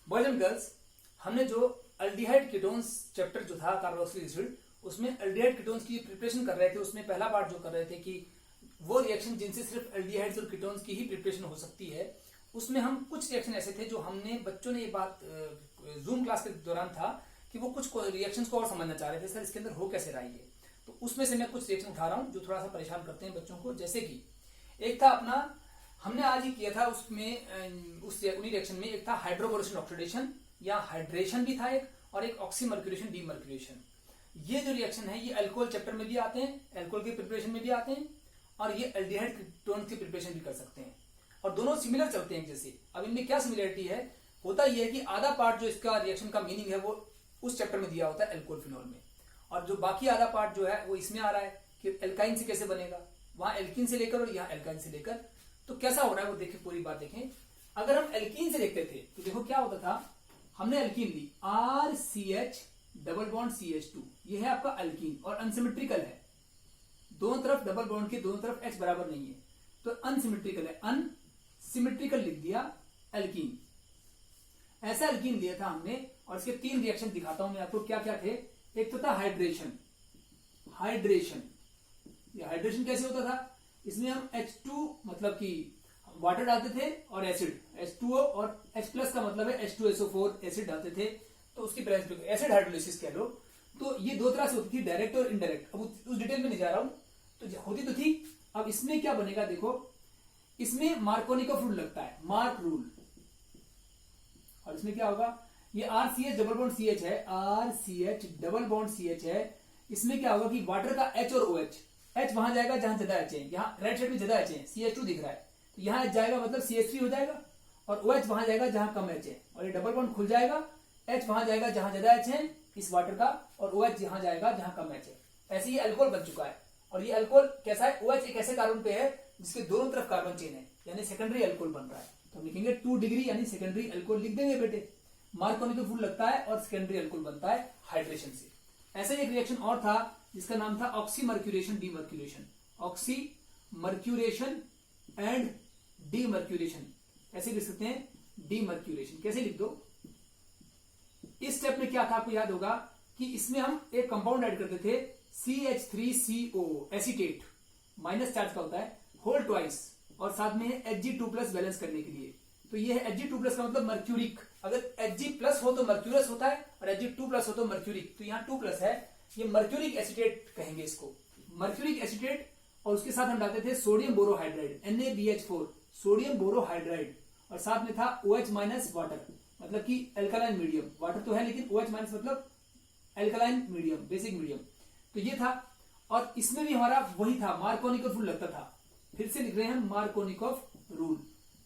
Boys and girls, हमने जो aldehyde ketones chapter जो था कार्बोक्सिलिक एसिड, उसमें अल्डिहाइड कीटोन्स की प्रिपरेशन कर रहे थे। उसमें पहला पार्ट जो कर रहे थे कि वो रिएक्शन जिनसे सिर्फ एल्डिहाइड्स और कीटोन्स की ही प्रिपरेशन हो सकती है, उसमें हम कुछ रिएक्शन ऐसे थे जो हमने बच्चों ने ये बात जूम क्लास के दौरान था कि वो कुछ रिएक्शंस को और समझना चाह रहे थे, सर इसके अंदर हो कैसे रहा है। तो उसमें से मैं कुछ रिएक्शन उठा रहा हूँ जो थोड़ा सा परेशान करते हैं बच्चों को। जैसे कि एक था अपना, हमने आज ही किया था उसमें उन्हीं रिएक्शन में एक था हाइड्रोबोरेशन ऑक्सीडेशन या हाइड्रेशन भी था एक, और एक ऑक्सीमर्क्यूरेशन डीमर्क्यूरेशन। ये जो रिएक्शन है ये अल्कोहल चैप्टर में भी आते हैं, अल्कोहल की प्रिपरेशन में भी आते हैं, और ये एल्डिहाइड कीटोन की प्रिपरेशन भी कर सकते हैं, और दोनों सिमिलर चलते हैं जैसे। अब इनमें क्या सिमिलरिटी है, होता यह है कि आधा पार्ट जो इसका रिएक्शन का मीनिंग है वो उस चैप्टर में दिया होता है अल्कोहल फिनॉल में, और जो बाकी आधा पार्ट जो है वो इसमें आ रहा है कि एल्काइन से कैसे बनेगा, वहां एल्कीन से लेकर और यहाँ एल्काइन से लेकर। तो कैसा हो रहा है वो देखें, पूरी बात देखें। अगर हम एल्कीन से देखते थे तो देखो क्या होता था, हमने एल्कीन ली RCH डबल बॉन्ड CH2, ये है आपका एल्कीन और अनसिमेट्रिकल है, दोनों तरफ डबल बॉन्ड के दोनों तरफ H बराबर नहीं है, तो अनसिमेट्रिकल है, अनसिमेट्रिकल लिख दिया एल्कीन। ऐसा एल्कीन लिया था हमने, और इसके 3 रिएक्शन दिखाता हूं मैं आपको क्या क्या थे। एक तो था हाइड्रेशन। हाइड्रेशन, ये हाइड्रेशन कैसे होता था, इसमें हम H2 मतलब कि वाटर डालते थे और एसिड H2O, और H+ का मतलब है H2SO4 एसिड डालते थे, तो उसकी प्रेजेंस पे एसिड हाइड्रोलिसिस कह लो। तो ये 2 तरह से होती थी, डायरेक्ट और इनडायरेक्ट। अब उस डिटेल में नहीं जा रहा हूं, तो होती तो थी। अब इसमें क्या बनेगा देखो, इसमें मार्कोनिकोव रूल लगता है, मार्क रूल, और इसमें क्या होगा, ये RCH डबल बॉन्ड CH है, RCH डबल बॉन्ड CH है। इसमें क्या होगा कि वाटर का H और OH, H वहां जाएगा जहां ज्यादा H है, यहाँ राइट साइड में ज्यादा H है, CH2 दिख रहा है, तो यहाँ H जाएगा मतलब CH3 हो जाएगा, और OH वहां जाएगा जहां कम H है, और ये डबल बॉन्ड खुल जाएगा, H वहां जाएगा जहां ज्यादा H है इस वाटर का, और OH यहां जाएगा जहां कम H है। ऐसे ही अल्कोहल बन चुका है। और ये अल्कोहल कैसा है, OH एक ऐसे कार्बन पे है जिसके दोनों तरफ कार्बन चेन है, यानी सेकेंडरी अल्कोहल बन रहा है, तो हम लिखेंगे 2 डिग्री यानी सेकेंडरी अल्कोहल लिख देंगे बेटे। मार्कोनिकोव रूल लगता है और सेकेंडरी अल्कोहल बनता है हाइड्रेशन से। ऐसा ही एक रिएक्शन और था जिसका नाम था oxymercuration demercuration. Oxymercuration and demercuration, ऐसे लिख सकते हैं, डीमर्क्यूरेशन कैसे लिख दो। इस स्टेप में क्या था आपको याद होगा कि इसमें हम एक कंपाउंड ऐड करते थे CH3CO एसीटेट, माइनस चार्ज का होता है, होल ट्वाइस, और साथ में है Hg2+ बैलेंस करने के लिए। तो ये है Hg2+ का मतलब मर्क्यूरिक, अगर Hg+ हो तो मर्क्यूरस होता है और Hg2+ हो तो मर्क्यूरिक, तो यहाँ 2+ है, ये मर्क्यूरिक एसीटेट कहेंगे इसको, मर्क्यूरिक एसीटेट। और उसके साथ हम डालते थे sodium borohydride NaBH4, sodium borohydride, और साथ में था OH- वाटर, मतलब कि एल्कलाइन मीडियम, वाटर तो है लेकिन OH- मतलब एल्कलाइन मीडियम, बेसिक मीडियम, तो ये था। और इसमें भी हमारा वही था, मार्कोनिकोव रूल लगता था। फिर से लिख रहे हैं मार्कोनिकोव रूल,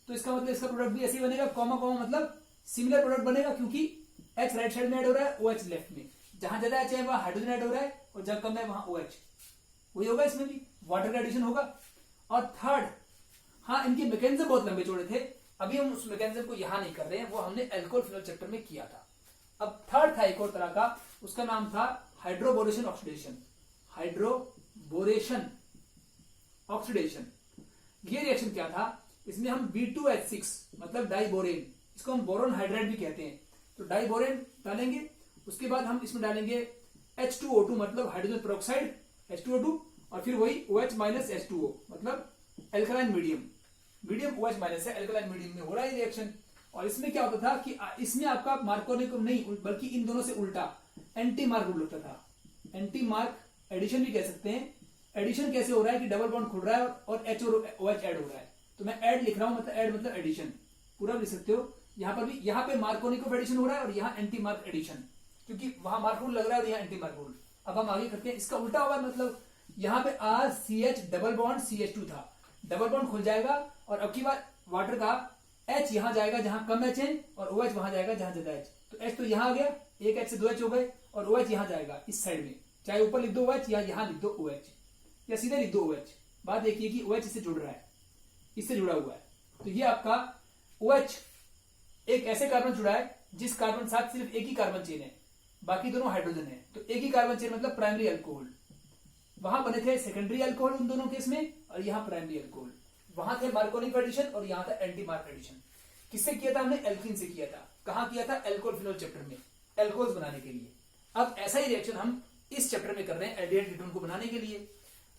तो इसका मतलब इसका प्रोडक्ट भी ऐसे ही बनेगा, कॉमा कॉमा मतलब सिमिलर प्रोडक्ट बनेगा, क्योंकि H राइट साइड में ऐड हो रहा है, OH लेफ्ट में, जहां ज्यादा H है वहां हाइड्रोजन ऐड हो रहा है, और जहां कम है वहां OH, वही होगा, इसमें भी वाटर का एडिशन होगा। और थर्ड, हाँ इनके मैकेनिज्म बहुत लंबे चौड़े थे, अभी हम उस मैकेनिज्म को यहां नहीं कर रहे हैं, वो हमने अल्कोहल फिनॉल चैप्टर में किया था। अब थर्ड था एक और तरह का, उसका नाम था हाइड्रोबोरेशन ऑक्सीडेशन। हाइड्रोबोरेशन ऑक्सीडेशन, ये रिएक्शन क्या था, इसमें हम B2H6 मतलब डाइबोरेन, इसको हम बोरोन हाइड्राइड भी कहते हैं, तो डाइबोरेन डालेंगे। उसके बाद हम इसमें डालेंगे H2O2 मतलब हाइड्रोजन पेरोक्साइड H2O2, और फिर वही OH- H2O मतलब एल्कलाइन मीडियम, मीडियम OH- है, एल्कलाइन मीडियम में हो रहा है रिएक्शन। और इसमें क्या होता था कि इसमें आपका मार्कोनिकोव नहीं बल्कि इन दोनों से उल्टा एंटी मार्क रूल होता था। एंटी मार्क एडिशन भी कह सकते हैं। एडिशन कैसे हो रहा है कि डबल बॉन्ड खुल रहा है और H और OH ऐड हो रहा है, तो मैं ऐड लिख रहा हूं, मतलब ऐड मतलब एडिशन, पूरा लिख सकते हो। यहाँ पर भी, यहाँ पे मार्कोनिकोव एडिशन हो रहा है और यहाँ एंटी मार्क एडिशन, क्योंकि वहां मार्क रूल लग रहा है और यहाँ एंटी मार्क रूल। अब हम आगे करते हैं, इसका उल्टा होगा, मतलब यहाँ पे RCH डबल बॉन्ड CH2 था, डबल बॉन्ड खुल जाएगा, और अब की बार वाटर का H यहां जाएगा जहां कम H है, और OH वहां जाएगा जहां ज्यादा H, तो H तो यहां आ गया, एक H से 2 H हो गए, और OH यहां जाएगा इस साइड में, चाहे ऊपर लिख दो OH या यहां लिख दो OH, या सीधे लिख दो OH। बात देखिए कि OH इससे जुड़ रहा है, इससे जुड़ा हुआ है, तो ये आपका OH एक ऐसे कार्बन जुड़ा है जिस कार्बन साथ सिर्फ एक ही कार्बन चेन है, बाकी दोनों हाइड्रोजन है, तो एक ही कार्बन चेन मतलब प्राइमरी अल्कोहल। वहां बने थे सेकेंडरी अल्कोहल उन दोनों केस में, और यहाँ प्राइमरी अल्कोहल, वहां थे मार्कोनिक एडिशन और यहाँ था एंटी मार्क एडिशन। किससे किया था हमने? एल्कीन से किया था। कहां किया था? एल्कोहल फिनोल चैप्टर में, एल्कोहल्स बनाने के लिए। अब ऐसा ही रिएक्शन हम इस चैप्टर में कर रहे हैं एल्डिहाइड कीटोन को बनाने के लिए।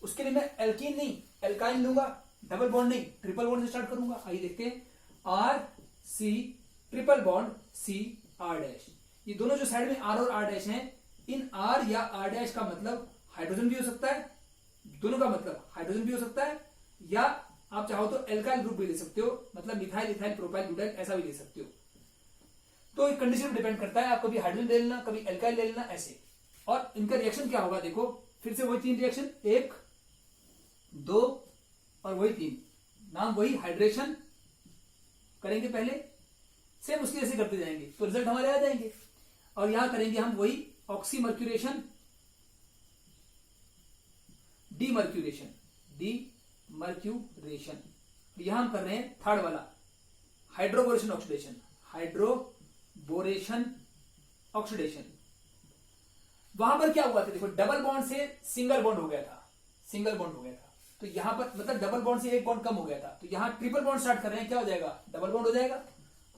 उसके लिए मैं एल्कीन नहीं एल्काइन लूंगा, डबल बॉन्ड नहीं ट्रिपल बॉन्ड से स्टार्ट करूंगा। आइए देखते हैं, R C triple bond C R dash. ये दोनों जो साइड में आर और आर डैश हैं, इन आर या आर डैश का मतलब हाइड्रोजन भी हो सकता है, दोनों का मतलब हाइड्रोजन भी हो सकता है, या आप चाहो तो एल्काइल ग्रुप भी ले सकते हो, मतलब मिथाइल इथाइल प्रोपाइल ब्यूटाइल ऐसा भी ले सकते हो। तो एक कंडीशन पर डिपेंड करता है, आप कभी हाइड्रोजन ले लेना, कभी एल्काइल ले लेना, ऐसे। और इनका रिएक्शन क्या होगा देखो, फिर से वही 3 रिएक्शन, 1 2 और वही 3, नाम वही, हाइड्रेशन करेंगे पहले, सेम उसकी जैसे करते जाएंगे तो रिजल्ट हमारे आ जाएंगे। और यहां करेंगे हम वही ऑक्सीमर्क्यूरेशन, डीमर्क्यूरेशन, डीमर्क्यूरेशन। यहां हम कर रहे हैं थर्ड वाला हाइड्रोबोरेशन ऑक्सीडेशन, हाइड्रोबोरेशन ऑक्सीडेशन। वहां पर क्या हुआ था देखो, डबल बॉन्ड से सिंगल बॉन्ड हो गया था, सिंगल बॉन्ड हो गया था, तो यहां पर मतलब डबल बॉन्ड से एक बॉन्ड कम हो गया था, तो यहां ट्रिपल बॉन्ड स्टार्ट कर रहे हैं, क्या हो जाएगा? डबल बॉन्ड हो जाएगा,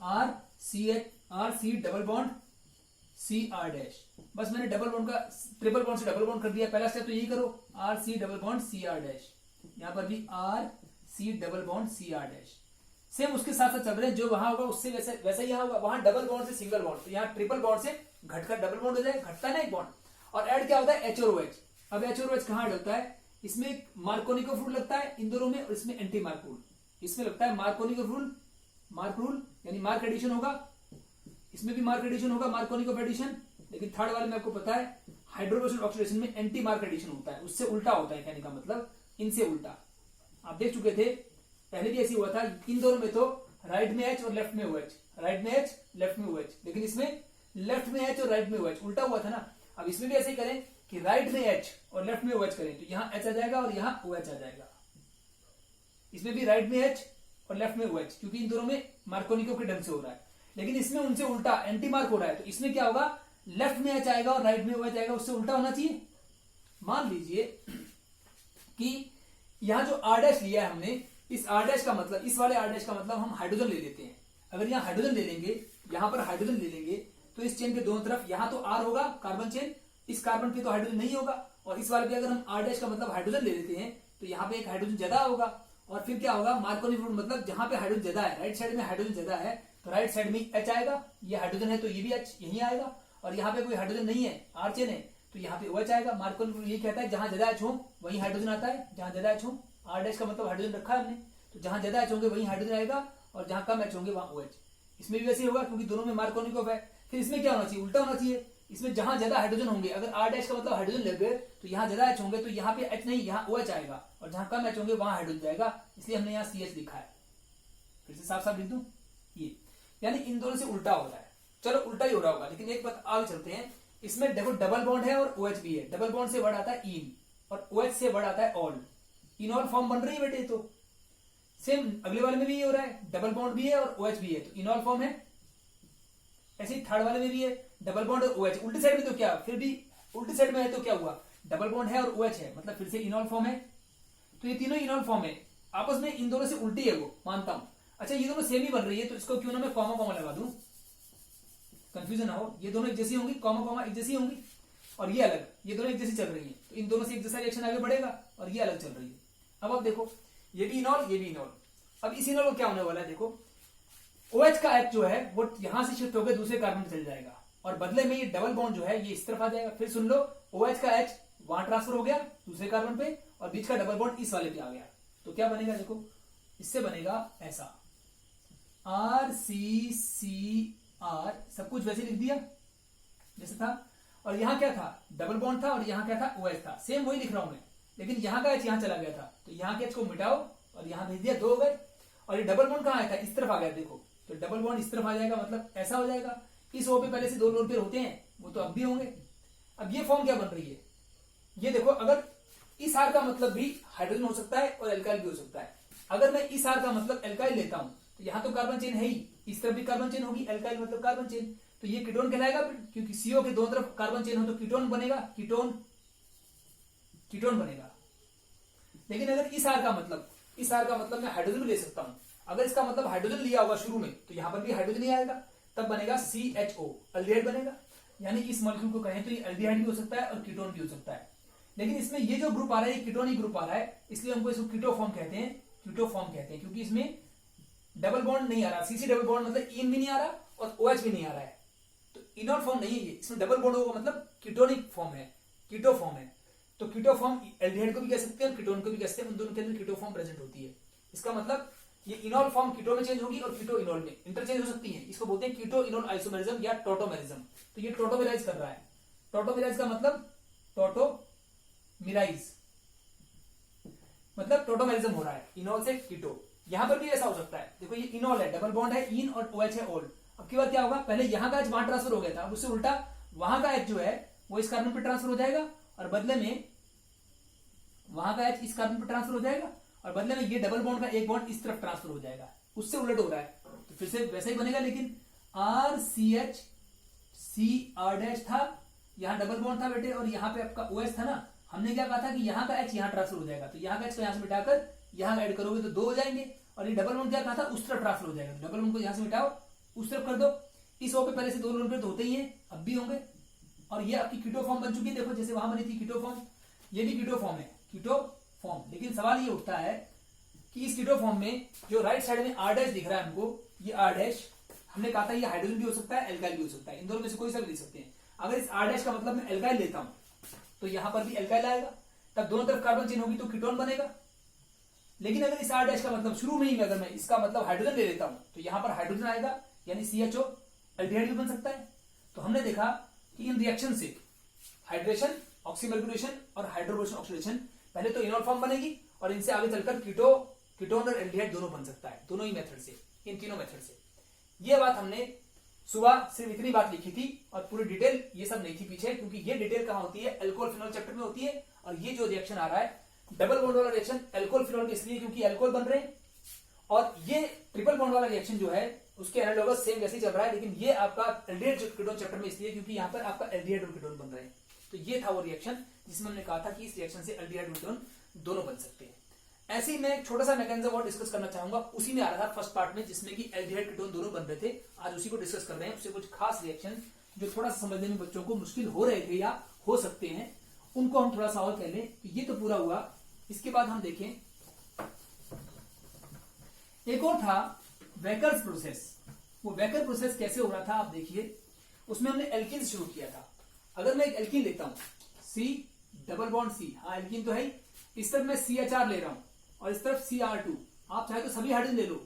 R C double bond C R dash. बस मैंने डबल बॉन्ड का ट्रिपल बॉन्ड से डबल बॉन्ड कर दिया, पहला स्टेप तो यही करो, R C double bond C R dash. यहां पर भी R C double bond C R dash, same उसके साथ साथ चल रहे हैं, जो वहां होगा उससे वैसा ही यहां होगा। वहां डबल बॉन्ड से सिंगल बॉन्ड, तो यहाँ ट्रिपल बॉन्ड से घटकर डबल बॉन्ड हो जाएगा, घटता है ना एक बॉन्ड। और ऐड क्या होता है? एच और OH। अब एच और OH कहां ऐड होता है? इसमें मार्कोनिको रूल लगता है इन दोनों में, और इसमें एंटी मार्क रूल। इसमें लगता है मार्कोनिको रूल, मार्क रूल यानी मार्क एडिशन होगा, इसमें भी मार्क एडिशन होगा, मार्कोनिको एडिशन। लेकिन थर्ड वाले में आपको पता है हाइड्रोबोरेशन ऑक्सीडेशन में एंटी मार्क एडिशन होता है, उससे उल्टा होता है, कहने का मतलब इनसे उल्टा। आप देख चुके थे पहले भी ऐसे हुआ था, इन दोनों में तो राइट में H और लेफ्ट में OH, राइट में H लेफ्ट में OH, लेकिन इसमें लेफ्ट में H और राइट में OH, उल्टा हुआ था ना। अब इसमें भी ऐसे ही करें कि राइट में H और लेफ्ट में OH करें, तो यहां H आ जाएगा और यहां OH आ जाएगा। इसमें भी राइट में H और लेफ्ट में OH, क्योंकि इन दोनों में मार्कोनिको के ढंग से हो रहा है। लेकिन इसमें उनसे उल्टा एंटी मार्क हो रहा है, तो इसमें क्या होगा? लेफ्ट में H आएगा और राइट में OH आएगा, उससे उल्टा होना चाहिए। मान लीजिए कि यहां जो आर डैश लिया है हमने, इस आर डैश का मतलब, इस वाले आर डैश का मतलब हम हाइड्रोजन ले लेते हैं। अगर यहां हाइड्रोजन ले लेंगे, यहां पर हाइड्रोजन ले लेंगे, तो इस चेन के दोनों तरफ यहां तो आर होगा कार्बन चेन, इस कार्बन पे तो हाइड्रोजन नहीं होगा, और इस वाले पे अगर हम आर डैश का मतलब हाइड्रोजन ले लेते हैं, तो यहाँ पे एक हाइड्रोजन ज्यादा होगा। और फिर क्या होगा? मार्कोनिक रूल मतलब जहां पे हाइड्रोजन ज्यादा है, राइट साइड में हाइड्रोजन ज्यादा है, तो राइट साइड में H आएगा, ये हाइड्रोजन है तो ये भी H यही आएगा। और यहाँ पे कोई हाइड्रोजन नहीं है, आर चेन है, तो यहाँ पे OH आएगा। मार्कोनिक रूल ये कहता है जहां ज्यादा H हो वही हाइड्रोजन आता है, जहां ज्यादा H हो। आर डैश का मतलब हाइड्रोजन रखा है हमने, तो जहां ज्यादा H होंगे वही हाइड्रोजन आएगा, और जहां कम H होंगे वहां OH। इसमें भी वैसे होगा, क्योंकि दोनों में मार्कोनिक है। फिर इसमें क्या होना चाहिए? उल्टा होना चाहिए। इसमें जहां ज्यादा हाइड्रोजन होंगे, अगर आर डैश का मतलब हाइड्रोजन लग गए, तो यहाँ ज्यादा H होंगे, तो यहाँ पे H नहीं, यहाँ OH आएगा, और जहां कम H होंगे वहां हाइड्रोजन जाएगा, इसलिए हमने यहाँ CH लिखा है। फिर से साफ साफ लिख दूं, ये यानी इन दोनों से उल्टा हो रहा है। चलो उल्टा ही हो रहा होगा, लेकिन एक बात आगे चलते हैं। इसमें देखो डबल बॉन्ड है और OH भी है, डबल बॉन्ड से वर्ड आता है इन, और OH से वर्ड आता है ऑल। इनऑल फॉर्म बन रही है बेटे, तो सेम अगले वाले में भी ये हो रहा है, डबल बॉन्ड भी है और OH भी है, तो इनऑल फॉर्म है। ऐसे ही थर्ड वाले में भी है, डबल बॉन्ड और OH। उल्टी साइड में तो क्या, फिर भी उल्टी साइड में है तो क्या हुआ? डबल बॉन्ड है और OH है, मतलब फिर से इनऑल फॉर्म है। तो ये तीनों इनऑल फॉर्म है, आपस में इन दोनों से उल्टी है वो, मानता हूं। अच्छा, ये दोनों सेम ही बन रही है, तो इसको क्यों ना मैं कॉमा कॉमा लगा दूं, कंफ्यूजन ना हो। ये दोनों एक जैसी होंगी, कॉमा कॉमा एक जैसी होंगी, और ये अलग, ये दोनों एक जैसी चल रही है, तो इन दोनों से एक जैसा रिएक्शन आगे बढ़ेगा, और ये अलग चल रही है। अब आप देखो, ये भी इनॉल, ये भी इनॉल। अब इस इनॉल को क्या होने वाला है देखो, OH का H जो है वो यहां से शिफ्ट होकर दूसरे कार्बन में चल जाएगा, और बदले में ये डबल बॉन्ड जो है ये इस तरफ आ जाएगा। फिर सुन लो, OH का H वहां ट्रांसफर हो गया दूसरे कार्बन पे, और बीच का डबल बॉन्ड इस वाले पे आ गया, तो क्या बनेगा देखो, इससे बनेगा ऐसा, RCCR, सब कुछ वैसे लिख दिया जैसे था। और यहां क्या था? डबल बॉन्ड था, और यहां क्या था? OH था, सेम वही लिख रहा हूं मैं, लेकिन यहां का H यहां चला गया था, तो यहां के H को मिटाओ और यहां भेज दिया, 2 हो गए। और ये डबल बॉन्ड कहां आया था? इस तरफ आ गया, देखो, तो डबल बॉन्ड इस तरफ आ जाएगा, मतलब ऐसा हो जाएगा। इस O पे पहले से 2 लोन पेयर होते हैं, वो तो अब भी होंगे। अब ये फॉर्म क्या बन रही है, ये देखो, अगर इस R का मतलब भी हाइड्रोजन हो सकता है और एल्काइल भी हो सकता है। अगर मैं इस R का मतलब एल्काइल लेता हूं, तो यहां तो कार्बन चेन है ही, इस तरफ भी कार्बन चेन होगी, एल्काइल मतलब कार्बन चेन, तो ये कीटोन कहलाएगा, क्योंकि CO के दोनों तरफ कार्बन चेन हो तो कीटोन बनेगा, कीटोन कीटोन बनेगा। लेकिन अगर इस R का मतलब मैं हाइड्रोजन ले सकता हूं, अगर इसका मतलब हाइड्रोजन लिया होगा शुरू में तो यहां पर भी हाइड्रोजन ही आएगा, तब बनेगा CHO, अल्डिहाइड बनेगा। यानी इस मॉलिक्यूल को कहें तो ये अल्डिहाइड भी हो सकता है और कीटोन भी हो सकता है। लेकिन इसमें ये जो ग्रुप आ रहा है ये कीटोनिक ग्रुप आ रहा है, इसलिए हमको इसको कीटोफॉर्म कहते हैं, कीटोफॉर्म कहते हैं, क्योंकि इसमें डबल बॉन्ड नहीं आ रहा। CC डबल बॉन्ड मतलब इन भी नहीं आ रहा और OH भी नहीं आ रहा है, तो इनॉल फॉर्म नहीं है ये, इसमें डबल बॉन्ड होगा मतलब कीटोनिक फॉर्म है, कीटो फॉर्म है। तो कीटो फॉर्म एल्डिहाइड को भी कह सकते हैं और कीटोन को भी कह सकते हैं, उन दोनों के अंदर कीटो फॉर्म प्रेजेंट होती है। इसका मतलब ये इनॉल फॉर्म कीटो में चेंज होगी और कीटो इनॉल में इंटरचेंज हो सकती है। इसको बोलते हैं कीटो इनॉल आइसोमेरिज्म या टोटोमेरिज्म। तो ये टोटोमेराइज कर रहा है। टोटोमेराइज का मतलब टोटोमेराइज मतलब टोटोमेरिज्म हो रहा है इनॉल से कीटो। यहां पर भी ऐसा हो सकता है, देखो ये इनॉल है, डबल बॉन्ड है, इन और OH है ओल। अब की बात क्या होगा, पहले यहां का H वहां ट्रांसफर हो गया था, अब उससे उल्टा वहां का H जो है वो इस कार्बन पे ट्रांसफर हो जाएगा और बदले में वहां का H इस कार्बन पे ट्रांसफर हो जाएगा और बदले में ये डबल बॉन्ड का एक बॉन्ड इस तरफ ट्रांसफर हो जाएगा, उससे उलट हो रहा है। तो फिर से वैसा ही बनेगा, लेकिन RCH CR' था, यहाँ डबल बॉन्ड था बेटे और यहाँ पे आपका OH था ना। हमने क्या कहा था कि यहाँ का H यहाँ ट्रांसफर हो जाएगा, तो यहाँ का H को यहाँ से मिटाकर यहाँ ऐड करोगे तो 2 हो जाएंगे। और ये डबल बॉन्ड क्या कहा था, उस तरफ ट्रांसफर हो जाएगा, तो डबल बॉन्ड को यहाँ से मिटाओ उस तरफ कर दो। इस O पे पहले से 2 लोन पे तो होते ही है, अब भी होंगे। और ये आपकी कीटो फॉर्म बन चुकी है, देखो जैसे वहां बनी थी कीटो फॉर्म, ये भी कीटो फॉर्म है, कीटो फॉर्म। लेकिन सवाल ये उठता है कि इस कीटो फॉर्म में जो राइट साइड में R' दिख रहा है हमको, ये R' हमने कहा था ये हाइड्रोजन भी हो सकता है, एल्काइल भी हो सकता है, इन दोनों में से कोई सा भी लिख सकते हैं। अगर इस R' का मतलब मैं एल्काइल लेता हूं तो यहां पर भी एल्काइल आएगा, तब दोनों तरफ कार्बन चेन होगी तो कीटोन बनेगा। लेकिन अगर इस R' का मतलब शुरू में ही अगर मैं इसका मतलब हाइड्रोजन ले लेता हूं तो यहां पर हाइड्रोजन आएगा, यानी CHO, अल्डिहाइड भी बन सकता है। तो हमने देखा कि इन रिएक्शन से हाइड्रेशन, ऑक्सीमर्कुलेशन और हाइड्रोबोरेशन ऑक्सीडेशन, पहले तो इनॉल फॉर्म बनेगी और इनसे आगे चलकर कीटोन और एल्डिहाइड दोनों बन सकता है, दोनों ही मेथड से, इन तीनों मेथड से। ये बात हमने सुबह सिर्फ इतनी बात लिखी थी और पूरी डिटेल ये सब नहीं थी पीछे, क्योंकि ये डिटेल कहां होती है, अल्कोहल फिनॉल चैप्टर में होती है। और ये जो रिएक्शन आ रहा है डबल बॉन्ड वाला रिएक्शन अल्कोहल फिनॉल के इसलिए क्योंकि अल्कोहल बन रहे हैं, और ये ट्रिपल बॉन्ड वाला रिएक्शन जो है उसके एनालॉगस सेम वैसे ही चल रहा है, लेकिन ये आपका एल्डिहाइड कीटोन चैप्टर में इसलिए क्योंकि यहाँ पर आपका एल्डिहाइड और कीटोन बन रहे हैं। तो ये था वो रिएक्शन जिसमें हमने कहा था कि इस रिएक्शन से एल्डिहाइड और कीटोन दोनों बन सकते हैं। ऐसे ही मैं एक छोटा सा मैकेनिज्म और डिस्कस करना चाहूंगा, उसी में आ रहा था फर्स्ट पार्ट में जिसमें कि एल्डिहाइड कीटोन दोनों बन रहे थे, आज उसी को डिस्कस कर रहे हैं। उससे कुछ खास रिएक्शन जो थोड़ा सा समझने में बच्चों को मुश्किल हो रहे थे या हो सकते हैं, उनको हम थोड़ा सा और कह लें। तो ये तो पूरा हुआ। इसके बाद हम देखें एक और था वेकर्स प्रोसेस। वो वेकर प्रोसेस कैसे हो रहा था आप देखिए, उसमें हमने एल्कीन शुरू किया था। अगर मैं एक एल्कीन लेता हूं, C डबल बॉन्ड C, हाँ एल्कीन तो है ही, इस तरफ मैं CHR ले रहा हूं और इस तरफ CR2। आप चाहे तो सभी हाइड्रोजन ले लो,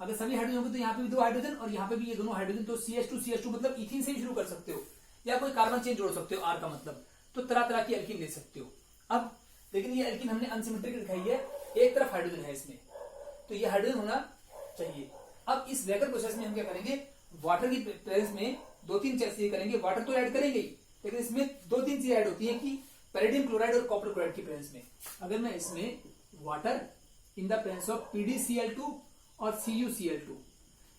अगर सभी हाइड्रोजन होंगे तो यहाँ पे भी 2 हाइड्रोजन और यहाँ पे भी ये दोनों हाइड्रोजन, तो CH2 मतलब इथीन से भी शुरू कर सकते हो या कोई कार्बन चेन जोड़ सकते हो, R का मतलब, तो तरह तरह की एल्कीन ले सकते हो। अब लेकिन ये एल्कीन हमने अनसिमेट्रिक दिखाई है, एक तरफ हाइड्रोजन है इसमें, तो ये हाइड्रोजन होना चाहिए। अब इस वेकर प्रोसेस में हम क्या करेंगे, वाटर की प्रेजेंस में 2-3 चीजें करेंगे। वाटर तो ऐड करेंगे ही, लेकिन इसमें 2-3 चीजें ऐड होती है कि पैरेडियम क्लोराइड और कॉपर क्लोराइड की प्रेजेंस में। अगर मैं इसमें water in the presence of PdCl2 और CuCl2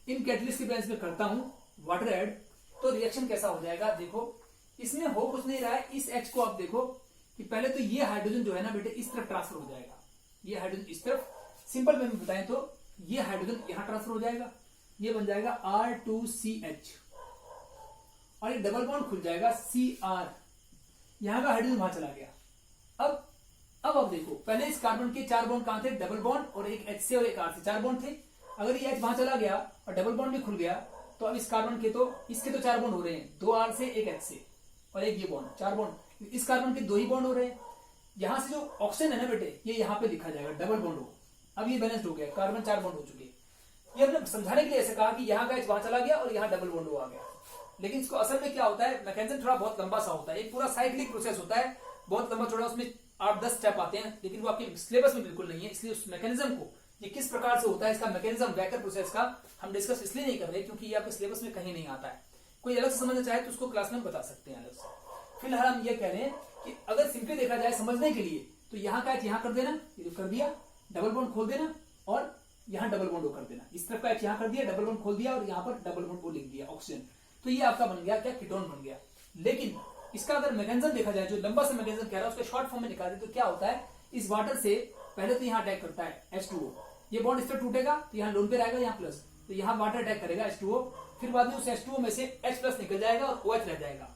इन कैटलिस्ट की प्रेजेंस में करता हूं वाटर ऐड, तो रिएक्शन कैसा हो जाएगा देखो। इसमें हो कुछ नहीं रहा है, इस H को आप देखो कि पहले तो ये हाइड्रोजन जो है ना बेटे इस तरफ ट्रांसफर हो जाएगा, ये हाइड्रोजन इस तरफ, सिंपल वे में बताएं तो ये हाइड्रोजन यहां ट्रांसफर हो जाएगा, ये बन जाएगा R2CH और ये डबल बॉन्ड खुल जाएगा CR, यहां का हाइड्रोजन वहां चला गया। अब आप देखो, पहले इस कार्बन के 4 बॉन्ड कहां थे, डबल बॉन्ड और एक H से और एक R से 4 बॉन्ड थे। अगर ये H वहां चला गया और डबल बॉन्ड भी खुल गया तो अब इस कार्बन के तो इसके तो 4 बॉन्ड हो रहे हैं, 2 R से एक H से और एक ये बॉन्ड, 4 बॉन्ड। इस कार्बन के 2 ही बॉन्ड हो रहे हैं। यहां से जो ऑक्सीजन है ना बेटे, ये यहां पे लिखा जाएगा डबल बॉन्ड हो। अब ये बैलेंस्ड हो गया, कार्बन 4 बॉन्ड हो चुके। ये हमने समझाने के लिए ऐसे कहा कि यहाँ का H वहां चला गया और यहाँ डबल बॉन्ड आ गया, लेकिन इसको असल में क्या होता है, मैकेनिज्म थोड़ा बहुत लंबा सा होता है, एक पूरा साइक्लिक प्रोसेस होता है, बहुत लंबा चौड़ा, उसमें 8-10 स्टेप आते हैं, लेकिन वो आपके सिलेबस में बिल्कुल नहीं है। इसलिए उस मैकेनिज्म को, ये किस प्रकार से होता है इसका मैकेनिज्म वेकर प्रोसेस का, हम डिस्कस इसलिए नहीं कर रहे क्योंकि ये आपके सिलेबस में कहीं नहीं आता है। कोई अलग से समझना चाहे तो उसको क्लास में बता सकते हैं अलग से। फिलहाल हम ये कह रहे हैं कि अगर सिंपली देखा जाए समझने के लिए, तो यहाँ का H यहाँ कर देना, ये जो कर दिया, डबल बॉन्ड खोल देना और यहाँ डबल बॉन्ड कर देना, इस तरफ का H यहाँ कर दिया, डबल बॉन्ड खोल दिया और यहाँ पर डबल बॉन्ड को लिख दिया ऑक्सीजन, तो ये आपका बन गया क्या, कीटोन बन गया। लेकिन इसका अगर मैकेनिज्म देखा जाए, जो लंबा सा मैकेनिज्म कह रहा है उसका शॉर्ट फॉर्म में निकाल दे तो क्या होता है, इस वाटर से पहले तो यहाँ अटैक करता है H2O, ये बॉन्ड इस पर टूटेगा तो यहाँ लोन पेयर आएगा, यहाँ प्लस, तो यहाँ वाटर अटैक करेगा H2O, फिर बाद में उस H2O में से H प्लस निकल जाएगा और OH रह जाएगा,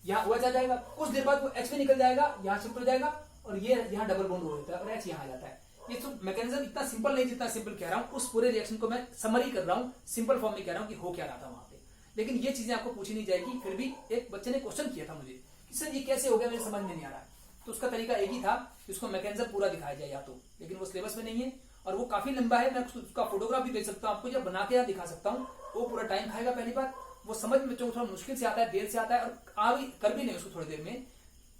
यहाँ OH आ जाएगा, कुछ देर बाद वो H में निकल जाएगा, यहाँ शिफ्ट हो जाएगा और ये यहाँ डबल बॉन्ड हो जाता है और H यहाँ आ जाता है। ये तो मैकेनिज्म इतना सिंपल नहीं जितना सिंपल कह रहा हूँ, उस पूरे रिएक्शन को मैं समरी कर रहा हूँ, सिंपल फॉर्म में कह रहा हूँ कि हो क्या रहा था वहां पे। लेकिन ये चीजें आपको पूछी नहीं जाएगी। फिर भी एक बच्चे ने क्वेश्चन किया था मुझे कि सर ये कैसे हो गया, मेरे समझ में नहीं आ रहा है। तो उसका तरीका एक ही था कि उसको मैकेनिज्म पूरा दिखाया जाए या तो, लेकिन वो सिलेबस में नहीं है और वो काफी लंबा है। मैं उसका फोटोग्राफ भी भेज सकता हूँ आपको, जब बना के यहाँ दिखा सकता हूँ। वो पूरा टाइम खाएगा पहली बार, वो समझ में बच्चों को थोड़ा मुश्किल से आता है, देर से आता है और आ भी कर भी नहीं उसको थोड़ी देर में,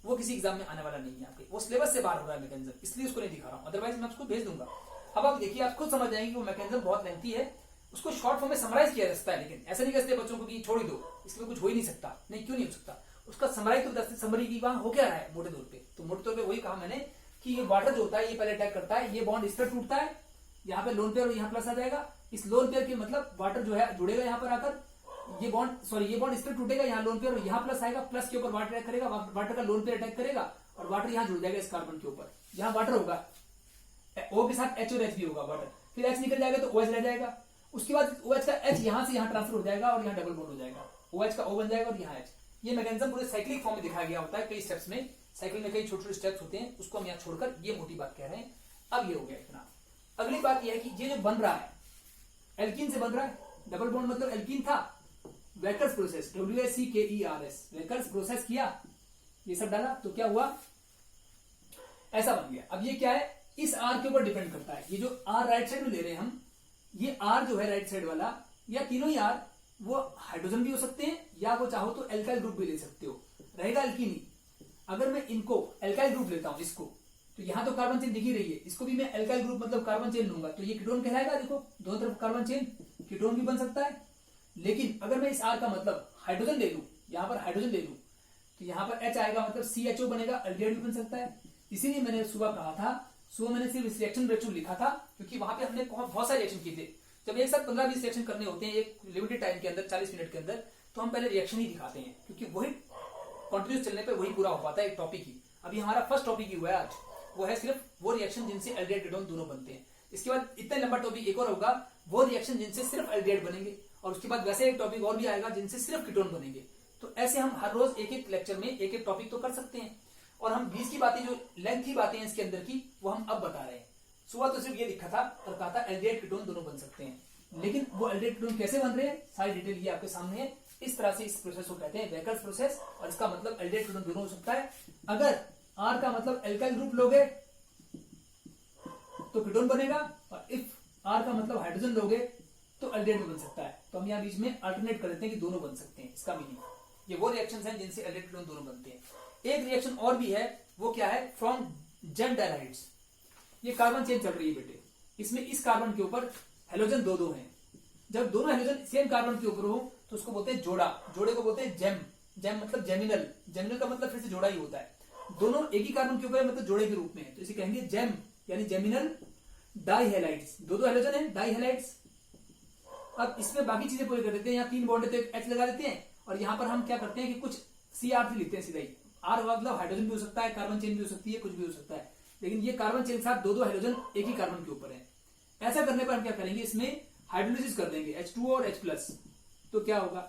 वो किसी एग्जाम में आने वाला नहीं है आपके, वो सिलेबस से बाहर हो रहा है मैकेनिज्म, इसलिए उसको नहीं दिखा रहा हूँ, अदरवाइज मैं उसको भेज दूंगा। अब आप देखिए, आप खुद समझ जाएंगे कि वो मैकेनिज्म बहुत लेंथी है, उसको शॉर्ट फॉर्म में समराइज किया जा सकता है, लेकिन ऐसा नहीं कहते बच्चों को कि छोड़ ही दो, इसमें कुछ हो ही नहीं सकता। नहीं, क्यों नहीं हो सकता, उसका समराइज तो दस समरी की वहां हो क्या रहा है मोटे तौर पे। तो मोटे तौर पे वही कहा मैंने कि ये वाटर जो होता है ये पहले अटैक करता है, ये बॉन्ड इस पर टूटता है, यहाँ पे लोन पेयर और यहाँ प्लस आ जाएगा। इस लोन पेयर के मतलब वाटर जो है जुड़ेगा यहाँ पर आकर, ये बॉन्ड इस पर टूटेगा, यहाँ लोन पेयर और यहाँ प्लस आएगा, प्लस के ऊपर वाटर अटैक करेगा, वाटर का लोन पेयर अटैक करेगा और वाटर यहाँ जुड़ जाएगा इस कार्बन के ऊपर, यहाँ वाटर होगा, O के साथ H और H भी होगा वाटर, फिर H निकल जाएगा तो OH रह जाएगा। उसके बाद OH का H यहाँ से यहाँ ट्रांसफर हो जाएगा और यहाँ डबल बॉन्ड हो जाएगा, OH का O बन जाएगा और यहाँ H। ये मैकेनिज्म पूरे साइक्लिक फॉर्म में दिखाया गया होता है, कई स्टेप्स में, साइकिल में कई छोटे छोटे स्टेप्स होते हैं, उसको हम यहाँ छोड़कर ये मोटी बात कह रहे हैं। अब ये हो गया इतना। अगली बात यह है कि ये जो बन रहा है एल्कीन से बन रहा है, डबल बॉन्ड मतलब एल्कीन था, वेकर्स प्रोसेस, WACKERS, वेकर्स प्रोसेस किया, ये सब डाला तो क्या हुआ, ऐसा बन गया। अब ये क्या है, इस R के ऊपर डिपेंड करता है, ये जो R राइट साइड में ले रहे हैं हम, ये R जो है राइट साइड वाला, या तीनों ही R वो हाइड्रोजन भी हो सकते हैं या वो चाहो तो एल्काइल ग्रुप भी ले सकते हो, रहेगा एल्कीनी। अगर मैं इनको एल्काइल ग्रुप लेता हूं इसको, तो यहां तो कार्बन चेन दिख ही रही है, इसको भी मैं एल्काइल ग्रुप मतलब कार्बन चेन लूंगा तो ये कीटोन कहलाएगा। देखो दोनों तरफ कार्बन चेन, कीटोन भी बन सकता है। लेकिन अगर मैं इस R का मतलब हाइड्रोजन ले लूं, यहां पर हाइड्रोजन ले लूं, तो यहां पर H आएगा मतलब CHO बनेगा, एल्डिहाइड भी बन सकता है। इसीलिए मैंने सुबह कहा था, सुबह मैंने सिर्फ रिएक्शन ब्रेकडाउन लिखा था, क्योंकि वहां पे हमने बहुत सारे रिएक्शन किए थे। जब एक साथ 15-20 रिएक्शन करने होते हैं एक लिमिटेड टाइम के अंदर, 40 मिनट के अंदर, तो हम पहले रिएक्शन ही दिखाते हैं, क्योंकि वही कंटिन्यूस चलने पे वही पूरा हो पाता है एक टॉपिक ही। अभी हमारा फर्स्ट टॉपिक ही हुआ है आज, वो है सिर्फ वो रिएक्शन जिनसे एल्डिहाइड कीटोन दोनों बनते हैं। इसके बाद इतना लंबा टॉपिक एक और होगा, वो रिएक्शन जिनसे सिर्फ एल्डिहाइड बनेंगे, और उसके बाद वैसे एक टॉपिक और भी आएगा जिनसे सिर्फ कीटोन बनेंगे। तो ऐसे हम हर रोज एक एक लेक्चर में एक एक टॉपिक तो कर सकते हैं, और हम बीच की बातें, जो लेंथ की बातें हैं इसके अंदर की, वो हम अब बता रहे हैं। सुबह तो सिर्फ ये लिखा था और कहा था एल्डिहाइड कीटोन दोनों बन सकते हैं, लेकिन वो एल्डिहाइड कीटोन कैसे बन रहे हैं सारी डिटेल ये आपके सामने है। इस तरह से इस प्रोसेस को कहते हैं वेकर्स प्रोसेस, और इसका मतलब एल्डिहाइड कीटोन दोनों हो सकता है। अगर R का मतलब एल्काइल ग्रुप लोगे तो कीटोन बनेगा, और इफ R का मतलब हाइड्रोजन लोगे तो एल्डिहाइड बन सकता है। तो हम यहाँ बीच में अल्टरनेट कर देते हैं कि दोनों बन सकते हैं, इसका मीनिंग। ये वो रिएक्शंस हैं जिनसे एल्डिहाइड कीटोन दोनों बनते हैं। एक रिएक्शन और भी है, वो क्या है, फ्रॉम जेम डाइहाइड्स। ये कार्बन चेन चल रही है बेटे, इसमें इस कार्बन के ऊपर हेलोजन दो हैं। जब दोनों हेलोजन सेम कार्बन के ऊपर हो तो उसको बोलते हैं जोड़ा, जोड़े को बोलते हैं जेम। जेम मतलब जेमिनल, जेमिनल का मतलब फिर से जोड़ा ही होता है। दोनों एक ही कार्बन के ऊपर मतलब जोड़े के रूप में है, तो इसे कहेंगे जेम यानी जेमिनल डाइहेलाइड्स। दो हेलोजन है डाइहेलाइड्स। अब इसमें बाकी चीजें पूरी कर देते हैं, यहाँ 3 बॉन्ड है तो H लगा देते हैं, और यहाँ पर हम क्या करते हैं कि कुछ CR3 लिखते हैं सीधा ही। R मतलब हाइड्रोजन भी हो सकता है, कार्बन चेन भी हो सकती है, कुछ भी हो सकता है, लेकिन ये कार्बन चेन के साथ दो हेलोजन एक ही कार्बन के ऊपर है। ऐसा करने पर हम क्या करेंगे, इसमें हाइड्रोलिसिस कर देंगे H2O और H+। तो क्या होगा,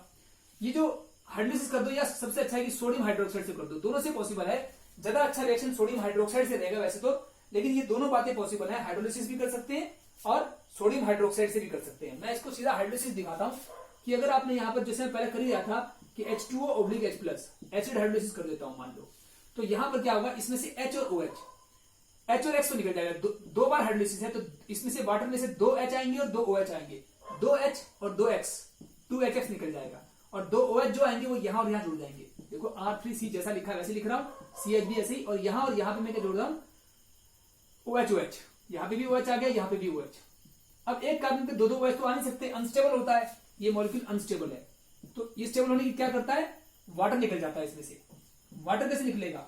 ये जो हाइड्रोलिसिस कर दो, या सबसे अच्छा है कि सोडियम हाइड्रोक्साइड से कर दो, दोनों से पॉसिबल है। ज्यादा अच्छा रिएक्शन सोडियम हाइड्रोक्साइड से रहेगा वैसे तो, लेकिन ये दोनों बातें पॉसिबल है, हाइड्रोलिसिस भी कर सकते हैं और सोडियम हाइड्रोक्साइड से भी कर सकते हैं। मैं इसको सीधा हाइड्रोलिसिस दिखाता हूं कि अगर आपने यहाँ पर, जैसे मैं पहले कर ही रहा था कि H2O/H+, एसिड हाइड्रोलिसिस कर देता हूं मान लो, तो यहां पर क्या होगा, इसमें से H और OH, H और X तो निकल जाएगा, दो बार हाइड्रोलिसिस है तो इसमें से वाटर में से 2 H आएंगे और 2 OH आएंगे, 2 H और 2 X, 2 HX निकल जाएगा, और 2 OH जो आएंगे वो यहां और यहां जुड़ जाएंगे। देखो R3C जैसा लिखा है वैसे लिख रहा हूं, CH भी ऐसे ही, और यहां पे मैं क्या जोड़ रहा हूं, OH, यहां पे भी OH आ गया, यहां पे भी OH। अब एक कार्बन पे 2 OH तो आ नहीं सकते, अनस्टेबल होता है ये मॉलिक्यूल, अनस्टेबल है। तो ये स्टेबल होने की क्या करता है, वाटर निकल जाता है इसमें से। वाटर कैसे निकलेगा,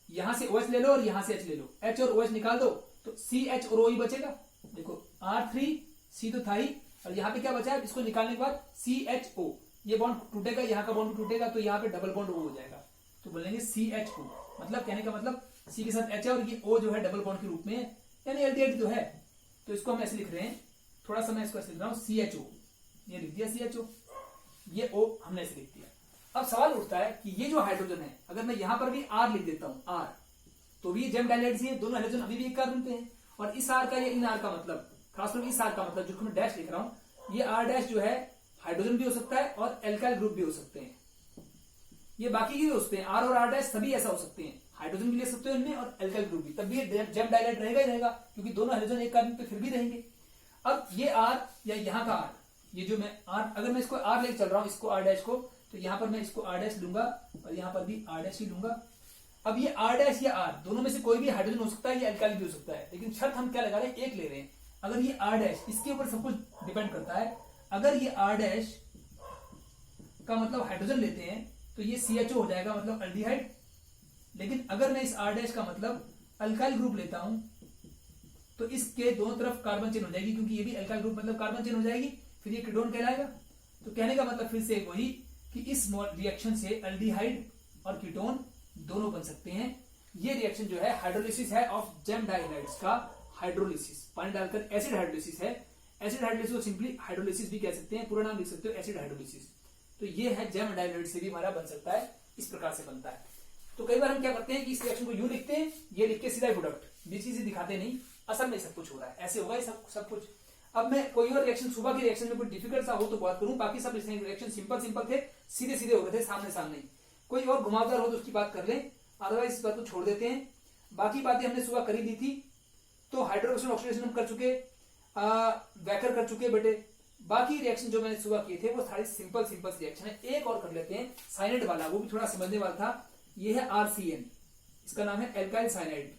यहां से OH ले लो और यहां से H ले लो, H और OH निकाल दो तो CH और OE बचेगा। देखो R3C तो था ही, और यहाँ पे क्या बचा है, इसको निकालने के बाद CHO, ये बॉन्ड टूटेगा, यहाँ का बॉन्ड टूटेगा तो यहाँ पे डबल बॉन्ड O हो जाएगा, तो बोलेंगे CHO। मतलब कहने का मतलब C के साथ H है और ये O जो है डबल बॉन्ड के रूप में है, यानी एल्डिहाइड तो है। तो इसको हम ऐसे लिख रहे हैं, थोड़ा सा मैं इसको ऐसे लिख रहा हूं CHO, ये लिख दिया CHO, ये O हमने ऐसे लिख दिया। अब सवाल उठता है कि ये जो हाइड्रोजन है, अगर मैं यहां पर भी R लिख देता हूं R, तो भी जेम डायलाइड्स है, दोनों हाइड्रोजन अभी भी एक कार्बन पे हैं। और इस R का या इन R का मतलब, खासतौर इस R का मतलब जो मैं डैश लिख रहा हूं, ये R डैश जो है हाइड्रोजन भी हो सकता है और एल्काइल ग्रुप भी हो सकते हैं। ये बाकी भी हो सकते हैं, R और R डैश सभी ऐसा हो सकते हैं, हाइड्रोजन भी ले सकते हो इनमें और एल्काइल ग्रुप भी, तब भी जेम डायलाइड रहेगा ही रहेगा, क्योंकि दोनों हाइड्रोजन एक कार्बन पे फिर भी रहेंगे। अब ये R या यहाँ का R, ये जो मैं R, अगर मैं इसको R लेके चल रहा हूं, इसको R डैश को, तो यहां पर मैं इसको R डैश लूंगा और यहां पर भी R डैश ही लूंगा। अब ये R डैश या R दोनों में से कोई भी हाइड्रोजन हो सकता है या एल्काइल भी हो सकता है, लेकिन शर्त हम क्या लगा रहे हैं, एक ले रहे हैं। अगर ये R डैश, इसके ऊपर सब कुछ डिपेंड करता है, अगर ये R डैश का मतलब हाइड्रोजन लेते हैं तो ये CHO हो जाएगा, मतलब अल्डिहाइड। लेकिन अगर मैं इस R डैश का मतलब अल्काइल ग्रुप लेता हूं तो इसके दोनों तरफ कार्बन चेन हो जाएगी, क्योंकि ये भी अल्काइल ग्रुप मतलब कार्बन चेन हो जाएगी, फिर ये कीटोन कहलाएगा। तो कहने का मतलब फिर से वही कि इस रिएक्शन से अल्डिहाइड और कीटोन दोनों बन सकते हैं। ये रिएक्शन जो है हाइड्रोलिसिस है ऑफ जेम डाइहाइड्स का, हाइड्रोलिसिस, पानी डालकर एसिड हाइड्रोलिसिस है। एसिड हाइड्रोलिसिस को सिंपली हाइड्रोलिसिस भी कह सकते हैं, पूरा नाम लिख सकते हो एसिड हाइड्रोलिसिस। तो ये है जेम डाइहाइड से भी हमारा बन सकता है, इस प्रकार से बनता है। तो कई बार हम क्या करते हैं कि इस रिएक्शन को यूं लिखते हैं, ये लिख के सीधा प्रोडक्ट बीच से दिखाते नहीं, असल में सब कुछ हो रहा है, ऐसे होगा सब कुछ। अब मैं कोई और रिएक्शन, सुबह के रिएक्शन में कोई डिफिकल्ट सा हो तो बात करूं, बाकी सब रिएक्शन सिंपल थे, सीधे सीधे हो गए थे, सामने सामने। कोई और घुमावदार हो तो उसकी बात कर लें, अदरवाइज इस बात को छोड़ देते हैं। बाकी बातें हमने सुबह करी दी थी, तो हाइड्रोक्सिल ऑक्सीडेशन हम कर चुके, वैकर कर चुके बेटे। बाकी रिएक्शन जो मैंने सुबह किए थे वो सारी सिंपल रिएक्शन है। एक और कर लेते हैं साइनाइड वाला, वो भी थोड़ा समझने वाला था। ये है RCN, इसका नाम है एल्काइल साइनाइड।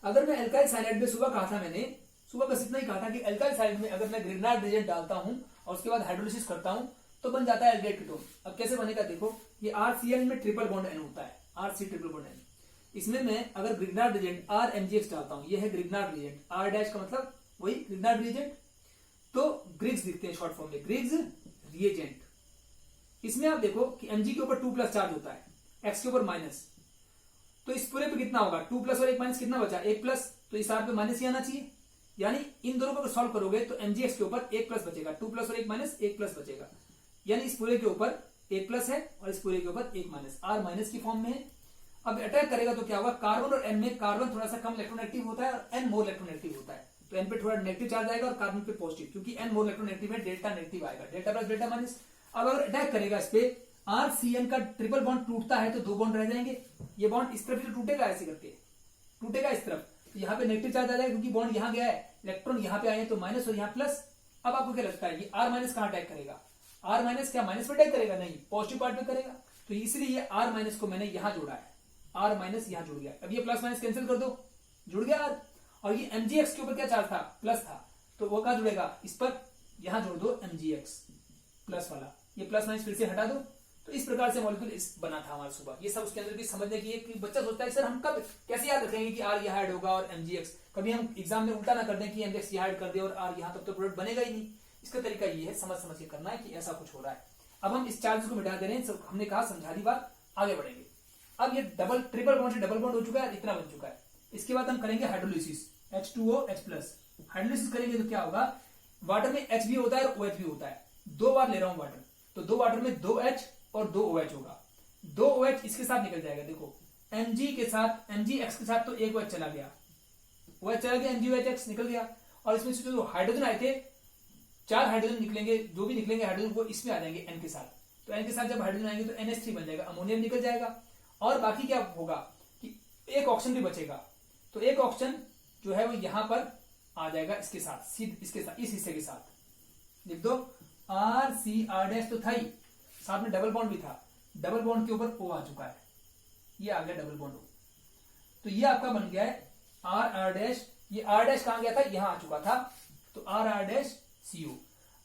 अगर मैं एल्काइल साइनाइड में सुबह कहा था, मैंने सुबह बस इतना ही कहा था कि एल्काइल साइनाइड में अगर मैं ग्रिग्नार्ड रिएजेंट डालता हूं और उसके बाद हाइड्रोलिसिस करता हूं तो बन जाता है एल्डिहाइड कीटोन। अब कैसे बनेगा देखो, ये RCN में ट्रिपल बॉन्ड N होता है, RC ट्रिपल बॉन्ड N। इसमें मैं अगर ग्रिग्नार्ड रिएजेंट RMgx डालता हूं, ये है ग्रिग्नार्ड रिएजेंट, R डैश का मतलब वही ग्रिग्नार्ड रिएजेंट, तो ग्रिग्स लिखते हैं शॉर्ट फॉर्म में, ग्रिग्स रिएजेंट। इसमें आप देखो कि Mg के ऊपर 2+ चार्ज होता है, X के ऊपर माइनस, तो इस पूरे पे कितना होगा, 2+ और 1 माइनस कितना बचा, 1+, तो इस R पे माइनस ही आना चाहिए। यानी इन दोनों को सॉल्व करोगे तो Mgx के ऊपर 1+ बचेगा, 2+ और 1 माइनस 1+ बचेगा। यानी इस पूरे के ऊपर 1+ है और इस पूरे के ऊपर 1 माइनस, R माइनस की फॉर्म में है। अब अटैक करेगा तो क्या होगा, कार्बन और N में कार्बन थोड़ा सा कम इलेक्ट्रोनेगेटिव होता है और N मोर इलेक्ट्रोनेगेटिव होता है, तो N पे थोड़ा नेगेटिव चार्ज आएगा और कार्बन पे पॉजिटिव, क्योंकि N मोर इलेक्ट्रोनेगेटिव है, डेल्टा नेगेटिव आएगा, डेल्टा प्लस डेल्टा माइनस। अब अगर अटैक करेगा इस पे, RCN का ट्रिपल बॉन्ड टूटता है तो 2 बॉन्ड रह जाएंगे। ये बॉन्ड इस तरफ से टूटेगा, ऐसे करके टूटेगा इस तरफ, तो यहाँ पे नेगेटिव चार्ज आ जाएगा, क्योंकि बॉन्ड यहाँ गया है, इलेक्ट्रॉन यहाँ पे आए हैं तो माइनस और यहाँ प्लस। अब आपको क्या लगता है ये R माइनस कहाँ अटैक करेगा, R माइनस क्या माइनस पे अटैक करेगा, नहीं पॉजिटिव पार्ट में करेगा। तो इसलिए ये R माइनस को मैंने यहाँ जोड़ा है, R माइनस यहाँ जुड़ गया। अब ये प्लस माइनस कैंसिल कर दो, जुड़ गया R। और ये Mgx के ऊपर क्या चार्ज था, प्लस था, तो वो कहाँ जुड़ेगा, इस पर यहां जोड़ दो Mgx प्लस वाला, ये प्लस माइनस फिर से हटा दो। तो इस प्रकार से मॉलिक्यूल बना था हमारा सुबह। ये सब उसके अंदर भी समझने की है कि बच्चा सोचता है सर हम कब कैसे याद रखेंगे कि R यहाँ ऐड होगा और Mgx, कभी हम एग्जाम में उल्टा ना कर दें कि Mgx यहाँ ऐड कर दे और R यहाँ, तब तो प्रोडक्ट बनेगा ही नहीं। इसका तरीका ये है, समझ समझ के करना है कि ऐसा कुछ हो रहा है। अब हम इस चार्ज को मिटा दे रहे हैं, हमने कहा समझा दी बात, आगे बढ़ेंगे। अब ये डबल ट्रिपल बॉन्ड से डबल बॉन्ड हो चुका है, इतना बन चुका है। इसके बाद हम करेंगे हाइड्रोलिसिस, H2OH+। हाइड्रोलिसिस करेंगे तो क्या होगा, वाटर में H भी होता है और OH भी होता है, 2 बार ले रहा हूं वाटर, तो 2 वाटर में 2H और 2 OH होगा। 2 OH इसके साथ निकल जाएगा, देखो Mg के साथ, Mgx के साथ तो 1 OH चला गया, OH चला गया, MgOH निकल गया। और इसमें से जो हाइड्रोजन आए थे, 4 हाइड्रोजन निकलेंगे, जो भी निकलेंगे हाइड्रोजन वो इसमें आ जाएंगे N के साथ। तो N के साथ जब हाइड्रोजन आएंगे तो NH3 बन जाएगा, अमोनियम निकल जाएगा। और बाकी क्या होगा कि एक ऑक्सीजन भी बचेगा, तो एक ऑक्सीजन जो है वो यहां पर आ जाएगा इसके साथ, इसके साथ, इस हिस्से के साथ लिख दो RCR' तो था ही, साथ में डबल बॉन्ड भी था, डबल बॉन्ड के ऊपर O आ चुका है, ये आ गया डबल बॉन्ड O। तो ये आपका बन गया है RR', ये R' कहां गया था, यहां आ चुका था, तो RR'CO।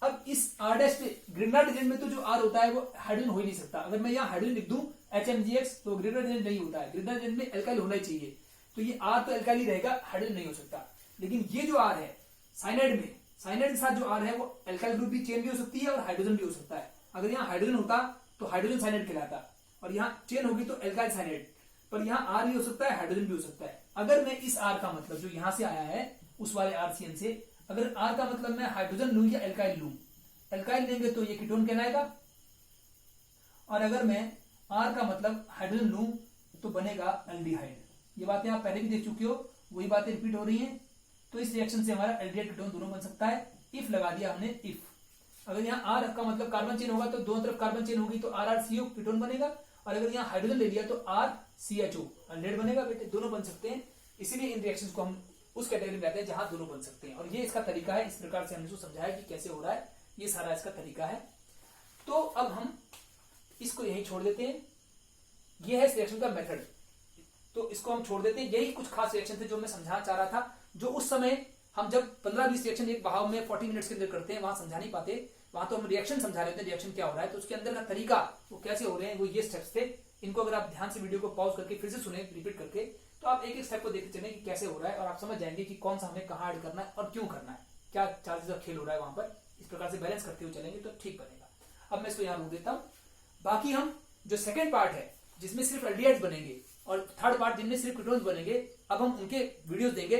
अब इस R' पे ग्रिग्नार्ड रिएजेंट में तो जो R होता है वो हाइड्रोजन हो ही नहीं सकता। अगर मैं यहाँ हाइड्रोजन लिख दूं HMgx तो ग्रिग्नार्ड रिएजेंट नहीं होता है, ग्रिग्नार्ड रिएजेंट में एल्काइल होना ही चाहिए, तो ये R तो एल्काइल ही रहेगा, हाइड्रोजन नहीं हो सकता। लेकिन ये जो R है साइनाइड में, साइनाइड के साथ जो R है वो एल्काइल ग्रुप भी चेन भी हो सकती है और हाइड्रोजन भी हो सकता है। अगर यहाँ हाइड्रोजन होता तो हाइड्रोजन साइनाइड कहलाता, और यहाँ चेन होगी तो एल्काइल साइनाइड, पर यहाँ R भी हो सकता है, हाइड्रोजन भी हो सकता है। अगर मैं इस R का मतलब जो यहां से आया है उस वाले RCN से। अगर R का मतलब मैं हाइड्रोजन लूं या एल्काइल लूं, एल्काइल लेंगे तो ये कीटोन कहलाएगा, और अगर मैं R का मतलब हाइड्रोजन लूं तो बनेगा एल्डिहाइड। ये बातें आप पहले भी देख चुके हो, वही बातें रिपीट हो रही हैं। तो इस रिएक्शन से हमारा एल्डिहाइड कीटोन दोनों बन सकता है। इफ लगा दिया हमने, इफ अगर यहाँ R का मतलब कार्बन चेन होगा तो दोनों तरफ कार्बन चेन होगी तो RrCO कीटोन बनेगा, और अगर यहाँ हाइड्रोजन ले लिया तो RCHO एल्डिहाइड बनेगा। बेटे दोनों बन सकते हैं, इसीलिए इन रिएक्शंस को हम उस कैटेगरी में आते हैं जहां दोनों बन सकते हैं। और ये इसका तरीका है, इस प्रकार से हमने इसको समझाया कि कैसे हो रहा है, ये सारा इसका तरीका है। तो अब हम इसको यही छोड़ देते हैं, ये है इस रिएक्शन का मेथड, तो इसको हम छोड़ देते हैं। यही कुछ खास रिएक्शन थे जो मैं समझाना चाह रहा था, जो उस समय हम जब 15-20 रिएक्शन एक बहाव में 40 मिनट्स के अंदर करते हैं वहां समझा नहीं पाते, वहां तो हम रिएक्शन समझा रहे थे, रिएक्शन क्या हो रहा है, तो उसके अंदर का तरीका वो कैसे हो रहे हैं, वो ये स्टेप्स थे। इनको अगर आप ध्यान से वीडियो को पॉज करके फिर से सुने रिपीट करके, तो आप एक एक स्टेप को देखते चलें कि कैसे हो रहा है, और आप समझ जाएंगे कि कौन सा हमें कहाँ ऐड करना है और क्यों करना है, क्या चार्जेस का खेल हो रहा है वहां पर। इस प्रकार से बैलेंस करते हुए चलेंगे तो ठीक बनेगा। अब मैं इसको यहाँ रोक देता हूँ। बाकी हम जो सेकेंड पार्ट है जिसमें सिर्फ एल्डिहाइड्स बनेंगे और थर्ड पार्ट जिनमें सिर्फ कीटोन्स बनेंगे, अब हम उनके वीडियोस देंगे,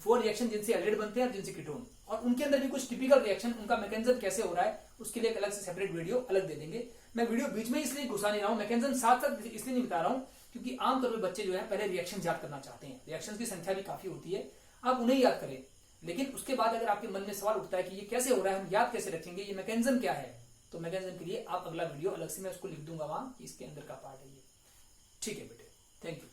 वो रिएक्शन जिनसे एल्डिहाइड बनते हैं और जिनसे कीटोन, और उनके अंदर भी कुछ टिपिकल रिएक्शन, उनका मैकेनिज्म कैसे हो रहा है, उसके लिए एक अलग से सेपरेट वीडियो अलग दे देंगे। मैं वीडियो बीच में इसलिए घुसा नहीं रहा हूँ, मैकेनिज्म साथ साथ इसलिए नहीं बता रहा हूँ क्योंकि आमतौर पर बच्चे जो है पहले रिएक्शन याद करना चाहते हैं, रिएक्शन की संख्या भी काफी होती है, आप उन्हें याद करें, लेकिन उसके बाद अगर आपके मन में सवाल उठता है कि ये कैसे हो रहा है, हम याद कैसे रखेंगे, ये मैकेनिज्म क्या है, तो मैकेनिज्म के लिए आप अगला वीडियो अलग से मैं उसको लिख दूंगा वहां, इसके अंदर का पार्ट है ये। ठीक है बेटे, थैंक यू।